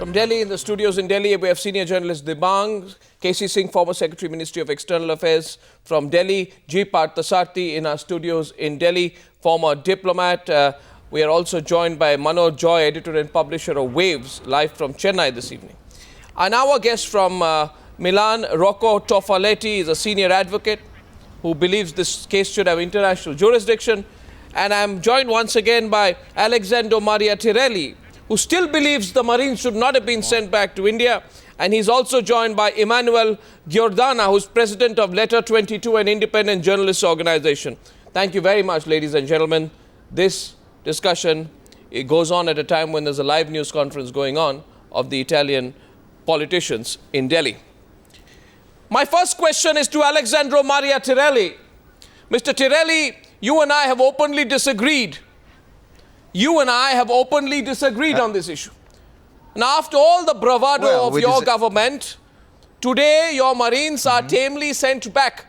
From Delhi, in the studios in Delhi, we have senior journalist Dibang, KC Singh, former Secretary Ministry of External Affairs. From Delhi, G. Parthasarthi in our studios in Delhi, former diplomat. We are also joined by Manoj Joy, editor and publisher of Waves, live from Chennai this evening. And our guest from Milan, Rocco Toffaletti, is a senior advocate who believes this case should have international jurisdiction. And I'm joined once again by Alexandro Maria Tirelli, who still believes the Marines should not have been sent back to India. And he's also joined by Emanuele Giordana, who's president of Letter 22, an independent journalist organization. Thank you very much, ladies and gentlemen. This discussion, it goes on at a time when there's a live news conference going on of the Italian politicians in Delhi. My first question is to Alexandro Maria Tirelli. Mr. Tirelli, you and I have openly disagreed. You and I have openly disagreed on this issue. Now, after all the bravado of your government, today your Marines are tamely sent back.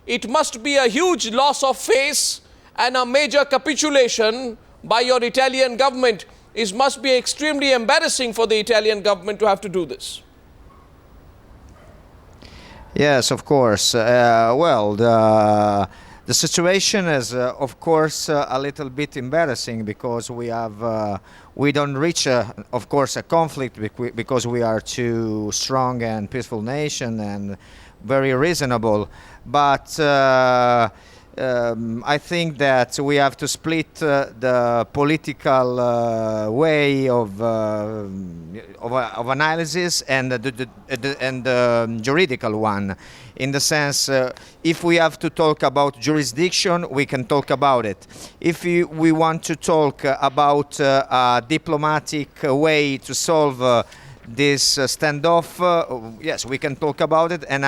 It must be a huge loss of face and a major capitulation by your Italian government. It must be extremely embarrassing for the Italian government to have to do this. Yes, of course. The situation is, of course, a little bit embarrassing because we don't reach, of course, a conflict because we are too strong and peaceful nation and very reasonable. But I think that we have to split the political way of analysis and the juridical one. In the sense, if we have to talk about jurisdiction, we can talk about it. If we want to talk about a diplomatic way to solve this standoff, yes, we can talk about it. And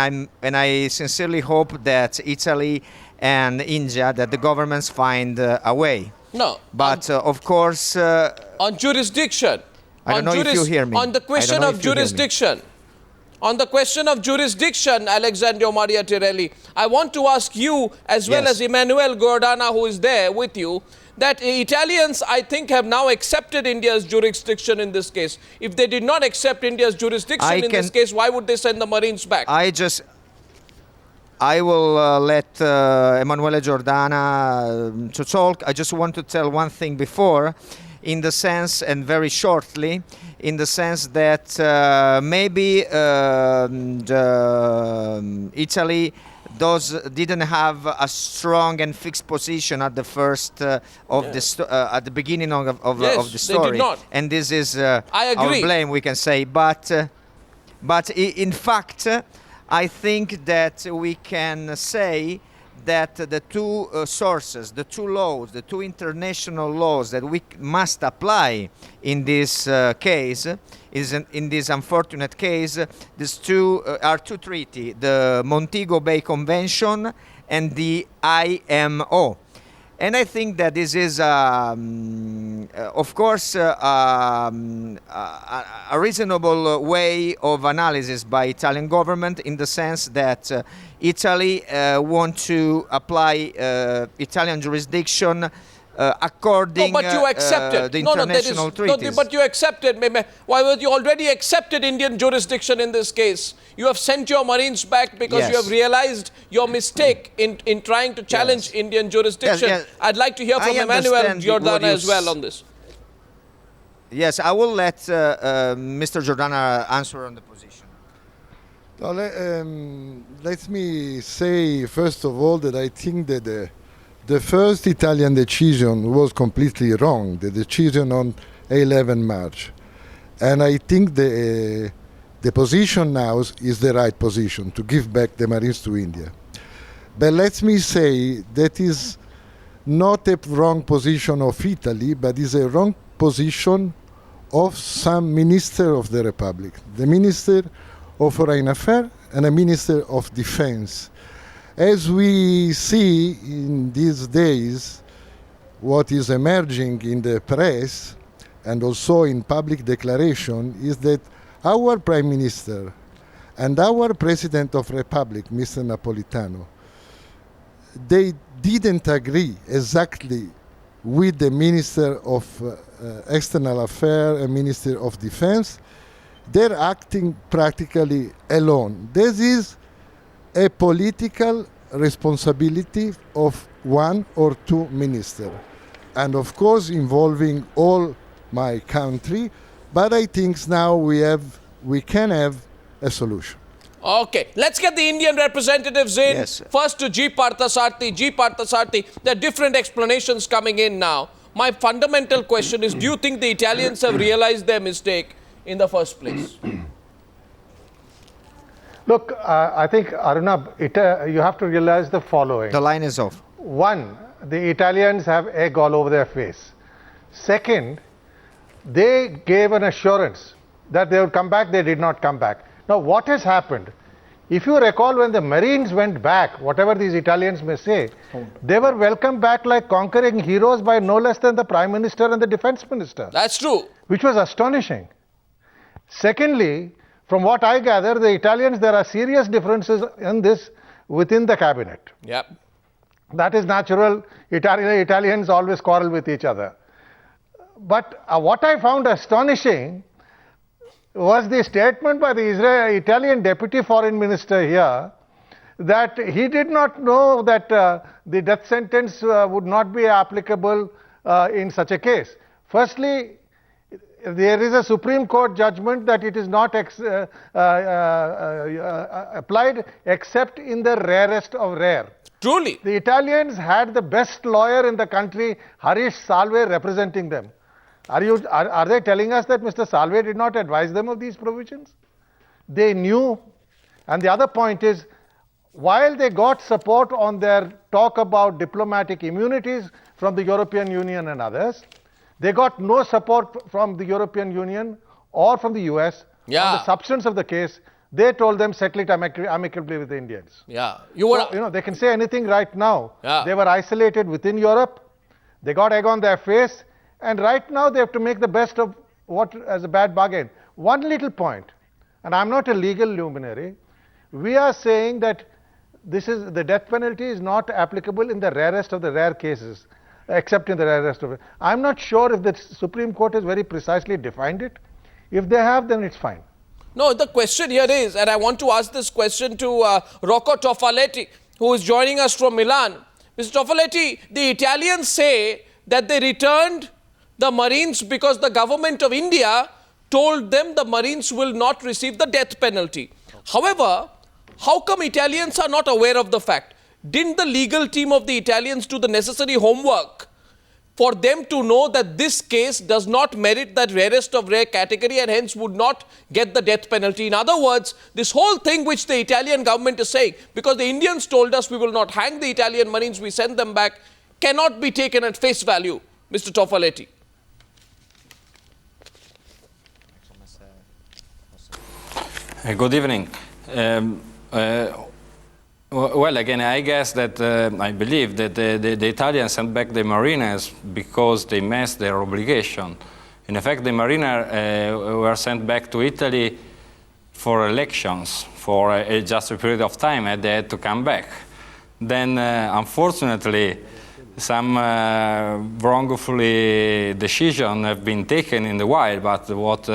I sincerely hope that Italy and India, that the governments find a way. No. But of course... on jurisdiction. I don't know if you hear me. On the question of jurisdiction. On the question of jurisdiction, Alexandro Maria Tirelli, I want to ask you, as well as Emanuele Giordana, who is there with you, that Italians, I think, have now accepted India's jurisdiction in this case. If they did not accept India's jurisdiction in this case, why would they send the Marines back? I will let Emanuele Giordana to talk. I just want to tell one thing before, in the sense, and very shortly, in the sense that maybe Italy didn't have a strong and fixed position at the first at the beginning of the story. They did not. And this is I agree. our blame, we can say. But in fact, I think that we can say that the two sources, the two laws, the two international laws that we must apply in this case, in this unfortunate case, these two are two treaties, the Montego Bay Convention and the IMO. And I think that this is, of course, a reasonable way of analysis by Italian government, in the sense that Italy want to apply Italian jurisdiction according but you accepted. the international treaties. But you accepted. Why would you already accepted Indian jurisdiction in this case? You have sent your Marines back because you have realized your mistake in trying to challenge Indian jurisdiction. I'd like to hear from Emanuele Giordana as well on this. Yes, I will let Mr. Giordana answer on the position. Let me say, first of all, that I think that the first Italian decision was completely wrong, the decision on 11 March. And I think the position now is the right position, to give back the Marines to India. But let me say that is not a wrong position of Italy, but is a wrong position of some minister of the Republic, the Minister of Foreign Affairs and the Minister of Defense. As we see in these days, what is emerging in the press and also in public declaration is that our Prime Minister and our President of Republic, Mr. Napolitano, they didn't agree exactly with the Minister of External Affairs and Minister of Defense they're acting practically alone. This is a political responsibility of one or two ministers, and of course involving all my country, but I think now we can have a solution. Okay, let's get the Indian representatives in. Yes. First to G. Parthasarthi. G. Parthasarthi, there are different explanations coming in now. My fundamental question is, do you think the Italians have realized their mistake in the first place? Look, I think, Arunab, you have to realize the following. The line is off. One, the Italians have egg all over their face. Second, they gave an assurance that they would come back. They did not come back. Now, what has happened? If you recall, when the Marines went back, whatever these Italians may say, they were welcomed back like conquering heroes by no less than the Prime Minister and the Defense Minister. That's true. Which was astonishing. Secondly, from what I gather, the Italians, there are serious differences in this within the cabinet. Yep. That is natural. Italians always quarrel with each other. But what I found astonishing was the statement by the Italian Deputy Foreign Minister here that he did not know that the death sentence would not be applicable in such a case. Firstly, there is a Supreme Court judgment that it is not applied except in the rarest of rare. Truly. The Italians had the best lawyer in the country, Harish Salve, representing them. Are they telling us that Mr. Salve did not advise them of these provisions? They knew. And the other point is, while they got support on their talk about diplomatic immunities from the European Union and others, they got no support from the European Union or from the US on the substance of the case. They told them settle it amicably with the Indians. Yeah. They can say anything right now. Yeah. They were isolated within Europe. They got egg on their face. And right now they have to make the best of what as a bad bargain. One little point, and I'm not a legal luminary, we are saying that the death penalty is not applicable in the rarest of the rare cases, except in the rarest of it. I'm not sure if the Supreme Court has very precisely defined it. If they have, then it's fine. No, the question here is, and I want to ask this question to Rocco Toffaletti, who is joining us from Milan. Mr. Toffaletti, the Italians say that they returned the Marines because the government of India told them the Marines will not receive the death penalty. However, how come Italians are not aware of the fact? Didn't the legal team of the Italians do the necessary homework for them to know that this case does not merit that rarest of rare category and hence would not get the death penalty? In other words, this whole thing which the Italian government is saying, because the Indians told us we will not hang the Italian Marines, we send them back, cannot be taken at face value, Mr. Toffaletti. Good evening. Well, again, I guess that I believe that the Italians sent back the Mariners because they missed their obligation. In effect, the Mariners were sent back to Italy for elections for just a period of time, and they had to come back. Then, unfortunately, some wrongfully decisions have been taken in the wild, but what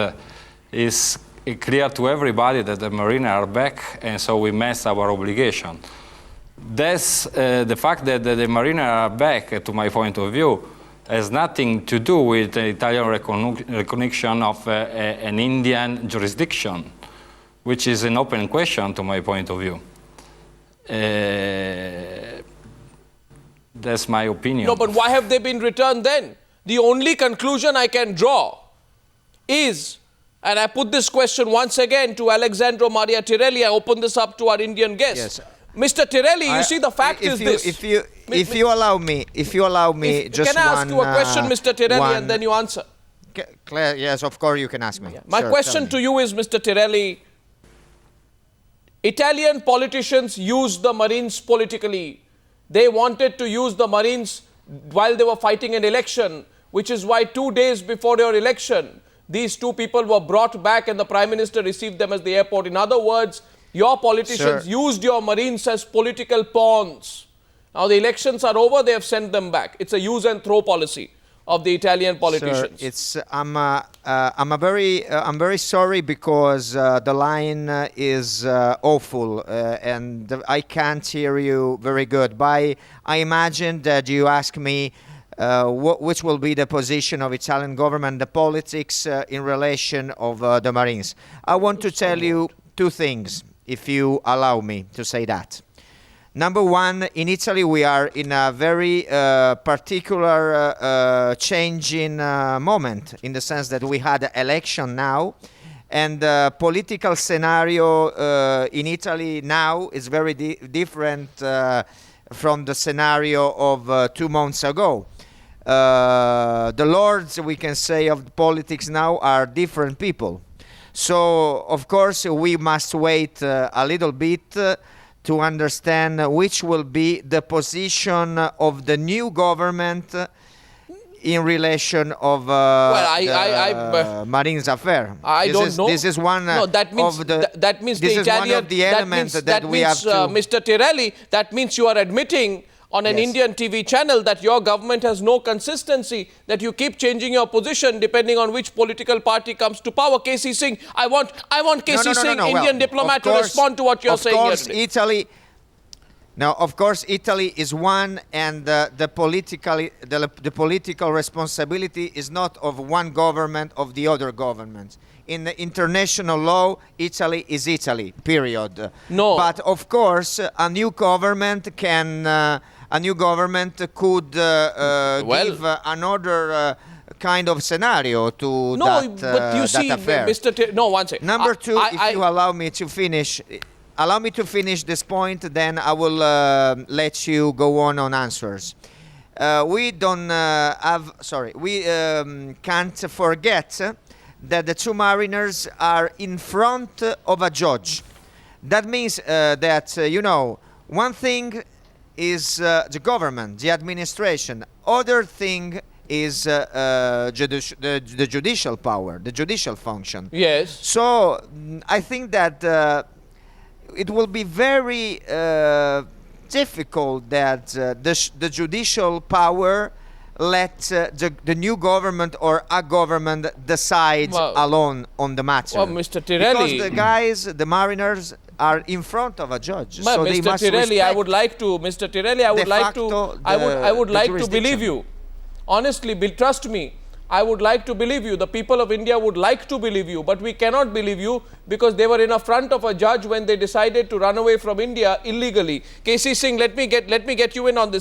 is clear to everybody that the Mariners are back, and so we missed our obligation. That's the fact that the Mariners are back, to my point of view, has nothing to do with the Italian recognition of an Indian jurisdiction, which is an open question to my point of view. That's my opinion. No, but why have they been returned then? The only conclusion I can draw is, and I put this question once again to Alexandro Maria Tirelli, I open this up to our Indian guest. Yes. Mr. Tirelli, you see, the fact is this. If you allow me, just can I ask you a question, Mr. Tirelli, and then you answer? Claire, yes, of course you can ask me. My question to you is, Mr. Tirelli, Italian politicians used the Marines politically. They wanted to use the Marines while they were fighting an election, which is why 2 days before your election, these two people were brought back and the Prime Minister received them at the airport. In other words, your politicians used your Marines as political pawns. Now the elections are over, they have sent them back. It's a use and throw policy. of the Italian politicians. Sir, it's I'm very sorry because the line is awful and I can't hear you very good. But I imagine that you ask me which will be the position of Italian government, the politics in relation of the Marines. I want to tell you two things, if you allow me to say that. Number one, in Italy we are in a very particular changing moment, in the sense that we had an election now, and the political scenario in Italy now is very different from the scenario of 2 months ago. The lords, we can say, of politics now are different people. So, of course, we must wait a little bit to understand which will be the position of the new government in relation of Marines affair. I don't know. This is one no, that means, of the that means this the is Italian, one of the elements that we have to. Mr. Tirelli, that means you are admitting on an Indian TV channel that your government has no consistency, that you keep changing your position depending on which political party comes to power. KC Singh, I want KC Singh, Indian diplomat, to respond to what you're saying here today. Italy. Now, of course, Italy is one, and the political responsibility is not of one government, of the other governments. In the international law, Italy is Italy, period. No. But of course, a new government could give another kind of scenario to but you see, affair. Mr. No, one second. Number two, if you allow me to finish. Allow me to finish this point, then I will let you go on answers. We don't we can't forget that the two mariners are in front of a judge. That means that, you know, one thing is the government, the administration. Other thing is the judicial power, the judicial function. Yes. So I think that it will be very difficult that the judicial power let the new government or a government decide alone on the matter. Well, Mr. Tirelli, because the guys, the mariners, are in front of a judge. So they must Tirelli, I would like to, Mr. Tirelli, I would like to, I would like to believe you. Honestly, trust me. I would like to believe you. The people of India would like to believe you, but we cannot believe you because they were in front of a judge when they decided to run away from India illegally. KC Singh, let me get you in on this.